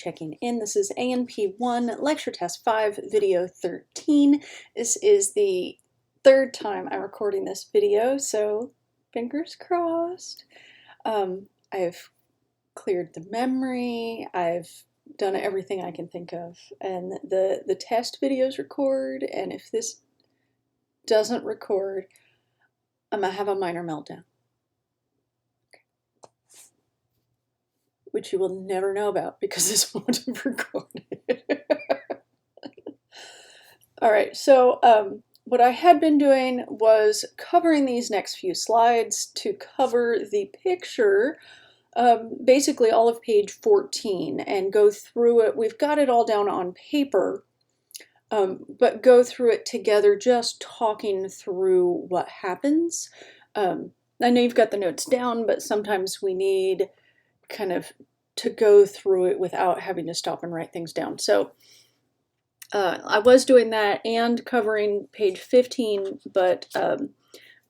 checking in. This is ANP1 Lecture Test 5, Video 13. This is the third time I'm recording this video, so fingers crossed. I've cleared the memory, I've done everything I can think of, and the test videos record, and if this doesn't record, I'm gonna have a minor meltdown, which you will never know about because this won't have recorded. All right, so what I had been doing was covering these next few slides to cover the picture, basically all of page 14, and go through it. We've got it all down on paper, but go through it together, just talking through what happens. I know you've got the notes down, but sometimes we need kind of to go through it without having to stop and write things down. So I was doing that and covering page 15, but I'm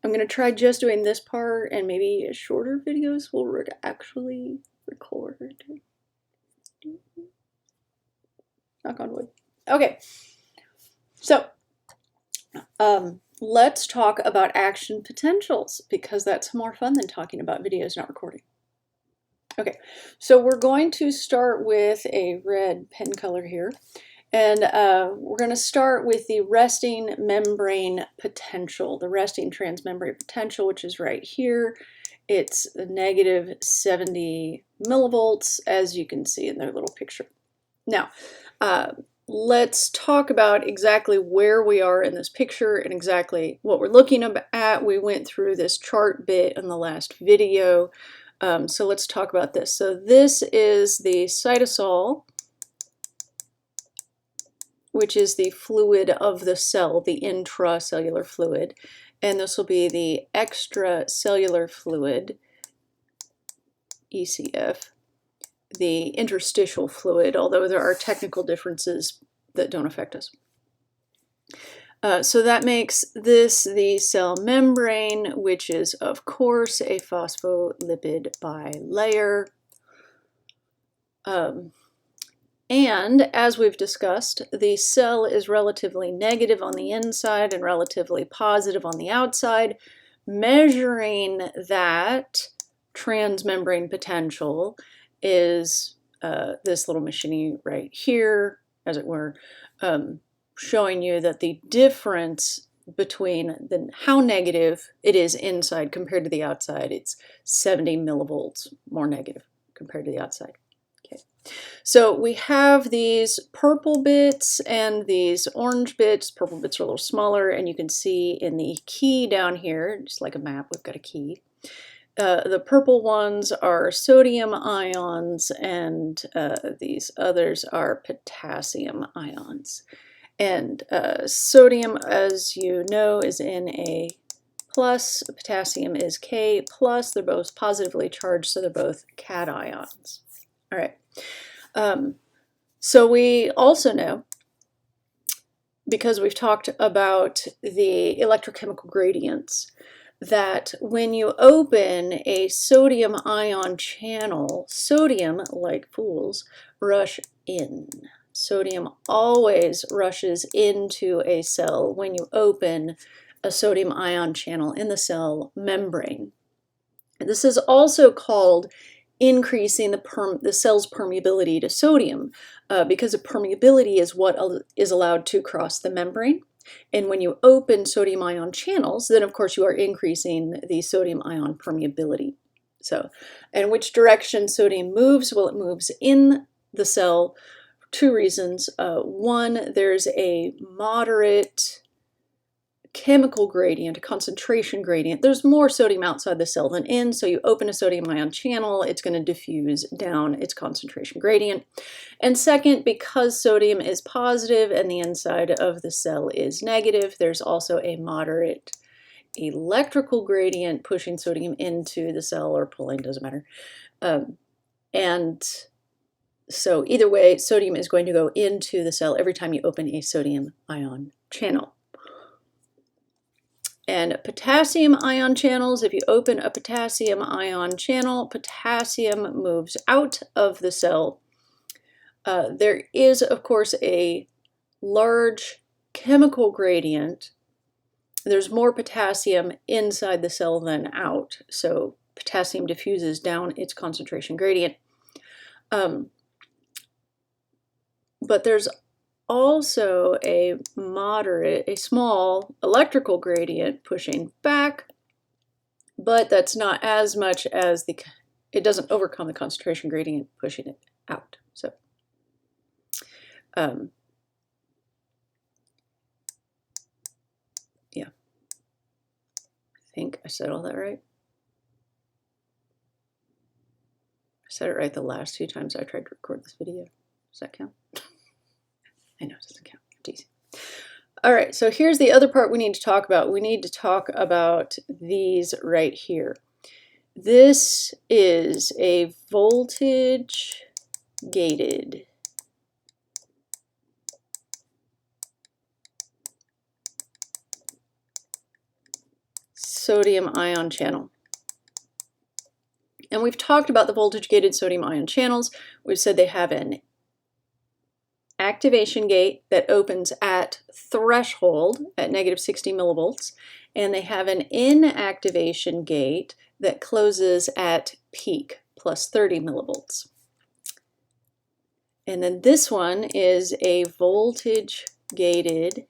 going to try just doing this part, and maybe shorter videos will actually record. Knock on wood. Okay, so let's talk about action potentials, because that's more fun than talking about videos not recording. Okay, so we're going to start with a red pen color here, and we're going to start with the resting membrane potential, the resting transmembrane potential, which is right here. It's negative 70 millivolts, as you can see in their little picture. Now, let's talk about exactly where we are in this picture and exactly what we're looking at. We went through this chart bit in the last video. So let's talk about this. So this is the cytosol, which is the fluid of the cell, the intracellular fluid. And this will be the extracellular fluid, ECF, the interstitial fluid, although there are technical differences that don't affect us. So that makes this the cell membrane, which is, of course, a phospholipid bilayer. And as we've discussed, the cell is relatively negative on the inside and relatively positive on the outside. Measuring that transmembrane potential is this little machine right here, as it were, showing you that the difference between how negative it is inside compared to the outside, it's 70 millivolts more negative compared to the outside. Okay, so we have these purple bits and these orange bits. Purple bits are a little smaller, and you can see in the key down here, just like a map, we've got a key. The purple ones are sodium ions, and these others are potassium ions. And sodium, as you know, is Na+, potassium is K+, they're both positively charged, so they're both cations. All right, so we also know, because we've talked about the electrochemical gradients, that when you open a sodium ion channel, sodium, like fools, rush in. Sodium always rushes into a cell when you open a sodium ion channel in the cell membrane. This is also called increasing the cell's permeability to sodium, because the permeability is what is allowed to cross the membrane. And when you open sodium ion channels, then of course you are increasing the sodium ion permeability. So, in which direction sodium moves? Well, it moves in the cell. Two reasons. One, there's a moderate chemical gradient, a concentration gradient. There's more sodium outside the cell than in, so you open a sodium ion channel, it's going to diffuse down its concentration gradient. And second, because sodium is positive and the inside of the cell is negative, there's also a moderate electrical gradient pushing sodium into the cell, or pulling, doesn't matter. And so either way, sodium is going to go into the cell every time you open a sodium ion channel. And potassium ion channels, if you open a potassium ion channel, potassium moves out of the cell There is, of course, a large chemical gradient. There's more potassium inside the cell than out, so potassium diffuses down its concentration gradient. But there's also a small electrical gradient pushing back, but that's not as much as it doesn't overcome the concentration gradient pushing it out. So, yeah, I think I said all that right. I said it right the last 2 times I tried to record this video. Does that count? I know it doesn't count. It's easy. All right, so here's the other part we need to talk about. We need to talk about these right here. This is a voltage gated sodium ion channel. And we've talked about the voltage gated sodium ion channels. We've said they have an activation gate that opens at threshold at -60 millivolts, and they have an inactivation gate that closes at peak, +30 millivolts. And then this one is a voltage gated,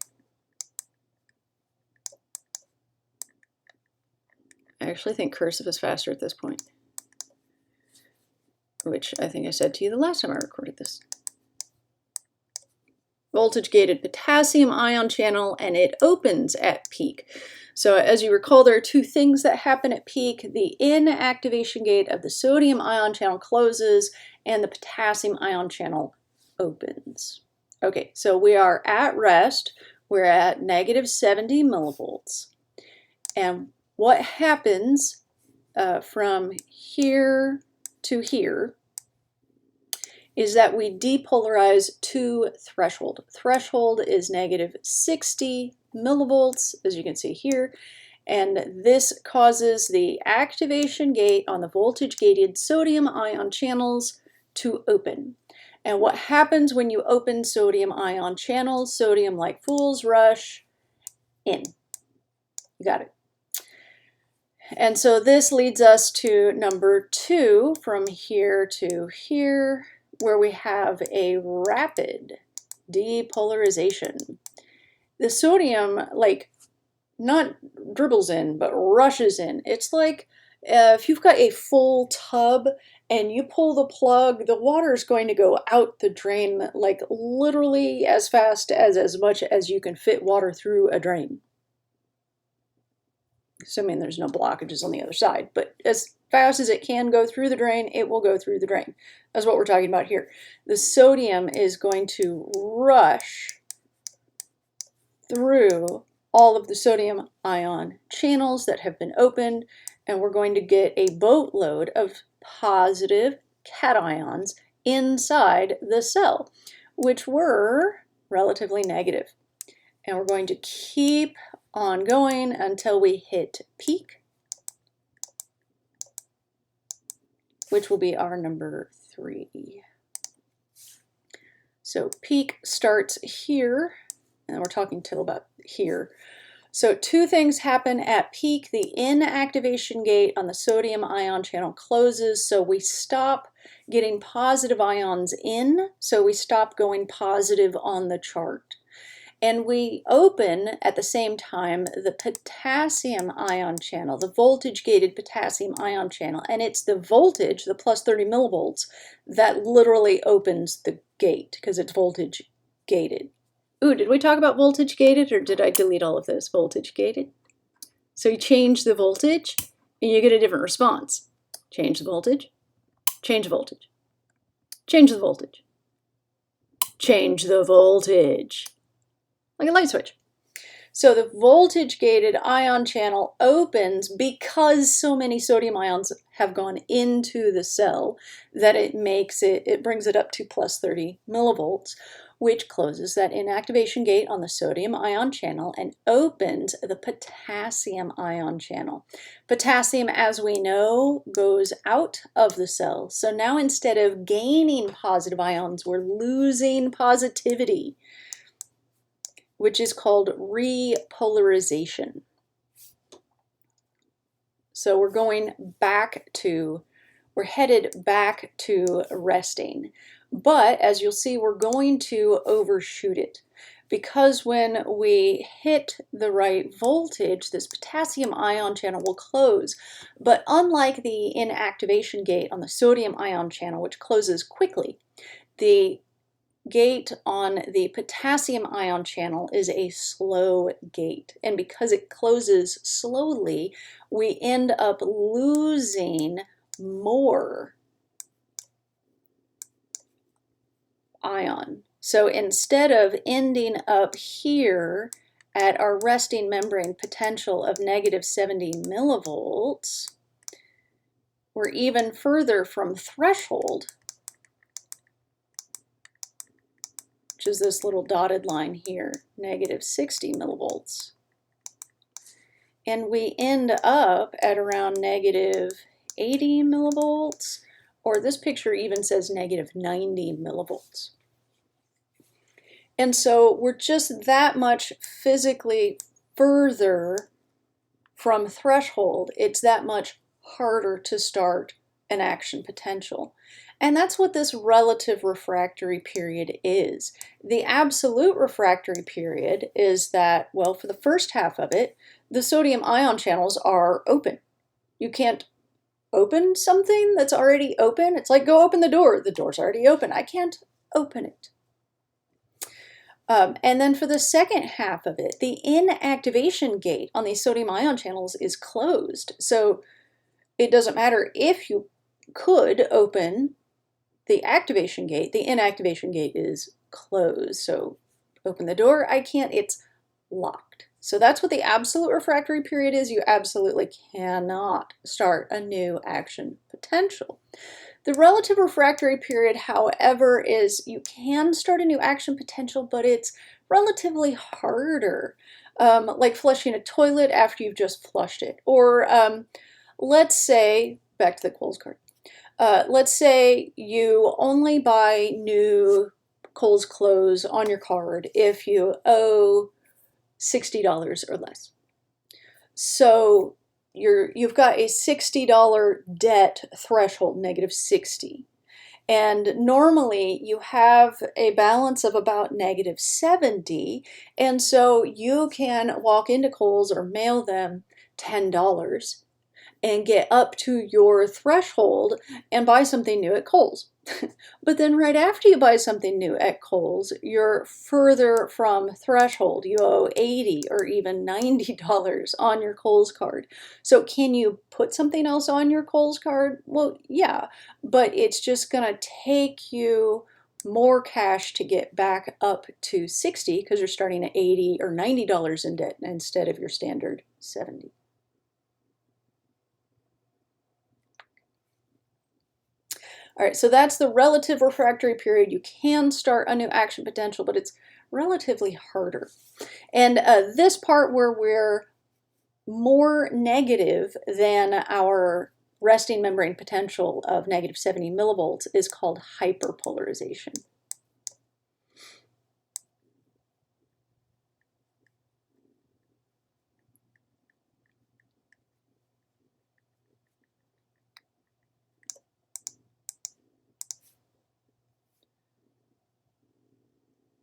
I actually think cursive is faster at this point, which I think I said to you the last time I recorded this. Voltage gated potassium ion channel, and it opens at peak. So as you recall, there are 2 things that happen at peak. The inactivation gate of the sodium ion channel closes and the potassium ion channel opens. Okay, so we are at rest. We're at -70 millivolts. And what happens from here to here is that we depolarize to threshold. Threshold is -60 millivolts, as you can see here, and this causes the activation gate on the voltage gated sodium ion channels to open. And what happens when you open sodium ion channels? Sodium, like fools, rush in. You got it. And so this leads us to number 2, from here to here, where we have a rapid depolarization. The sodium, like, not dribbles in, but rushes in. It's like if you've got a full tub and you pull the plug, the water is going to go out the drain, like literally as fast as much as you can fit water through a drain. Assuming there's no blockages on the other side, but as fast as it can go through the drain, it will go through the drain. That's what we're talking about here. The sodium is going to rush through all of the sodium ion channels that have been opened, and we're going to get a boatload of positive cations inside the cell, which were relatively negative. And we're going to keep on going until we hit peak, which will be our number 3. So peak starts here, and we're talking till about here. So 2 things happen at peak. The inactivation gate on the sodium ion channel closes, so we stop getting positive ions in, so we stop going positive on the chart. And we open at the same time the potassium ion channel, the voltage gated potassium ion channel. And it's the voltage, the +30 millivolts, that literally opens the gate because it's voltage gated. Ooh, did we talk about voltage gated, or did I delete all of this? Voltage gated. So you change the voltage and you get a different response. Change the voltage, change the voltage, change the voltage, change the voltage. Like a light switch. So the voltage gated ion channel opens because so many sodium ions have gone into the cell that it brings it up to plus 30 millivolts, which closes that inactivation gate on the sodium ion channel and opens the potassium ion channel. Potassium, as we know, goes out of the cell. So now instead of gaining positive ions, we're losing positivity, which is called repolarization. So we're headed back to resting. But as you'll see, we're going to overshoot it, because when we hit the right voltage, this potassium ion channel will close. But unlike the inactivation gate on the sodium ion channel, which closes quickly, the gate on the potassium ion channel is a slow gate. And because it closes slowly, we end up losing more ion. So instead of ending up here at our resting membrane potential of negative 70 millivolts, we're even further from threshold, which is this little dotted line here, negative 60 millivolts. And we end up at around negative 80 millivolts, or this picture even says negative 90 millivolts. And so we're just that much physically further from threshold. It's that much harder to start an action potential. And that's what this relative refractory period is. The absolute refractory period is that, well, for the first half of it, the sodium ion channels are open. You can't open something that's already open. It's like, go open the door. The door's already open. I can't open it. And then for the second half of it, the inactivation gate on these sodium ion channels is closed. So it doesn't matter if you could open the activation gate, the inactivation gate is closed. So open the door, I can't, it's locked. So that's what the absolute refractory period is. You absolutely cannot start a new action potential. The relative refractory period, however, is you can start a new action potential, but it's relatively harder, like flushing a toilet after you've just flushed it. Or let's say, back to the Kohl's card, let's say you only buy new Kohl's clothes on your card if you owe $60 or less. So you've got a $60 debt threshold, negative 60. And normally you have a balance of about negative 70. And so you can walk into Kohl's or mail them $10 and get up to your threshold and buy something new at Kohl's. But then right after you buy something new at Kohl's, you're further from threshold. You owe $80 or even $90 on your Kohl's card. So can you put something else on your Kohl's card? Well, yeah, but it's just going to take you more cash to get back up to 60 because you're starting at $80 or $90 in debt instead of your standard 70. All right, so that's the relative refractory period. You can start a new action potential, but it's relatively harder. And this part where we're more negative than our resting membrane potential of negative 70 millivolts is called hyperpolarization.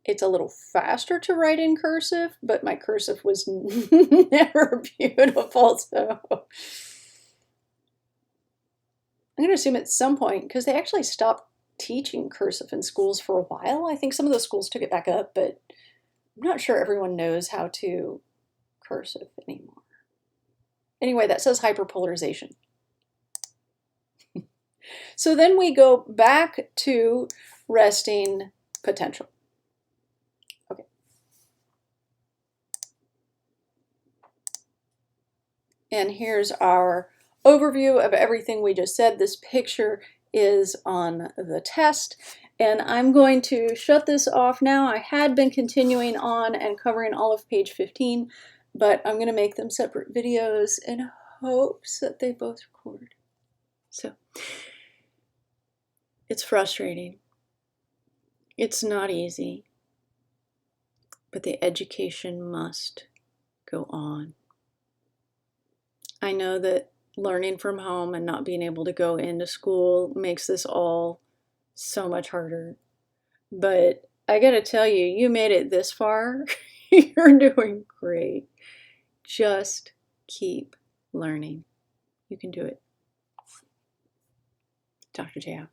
It's a little faster to write in cursive, but my cursive was never beautiful, so I'm going to assume at some point, because they actually stopped teaching cursive in schools for a while. I think some of the schools took it back up, but I'm not sure everyone knows how to cursive anymore. Anyway, that says hyperpolarization. So then we go back to resting potential. Okay. And here's our overview of everything we just said. This picture is on the test, and I'm going to shut this off now. I had been continuing on and covering all of page 15, but I'm going to make them separate videos in hopes that they both record. So it's frustrating. It's not easy, but the education must go on. I know that learning from home and not being able to go into school makes this all so much harder. But I gotta tell you, you made it this far. You're doing great. Just keep learning. You can do it. Dr. J out.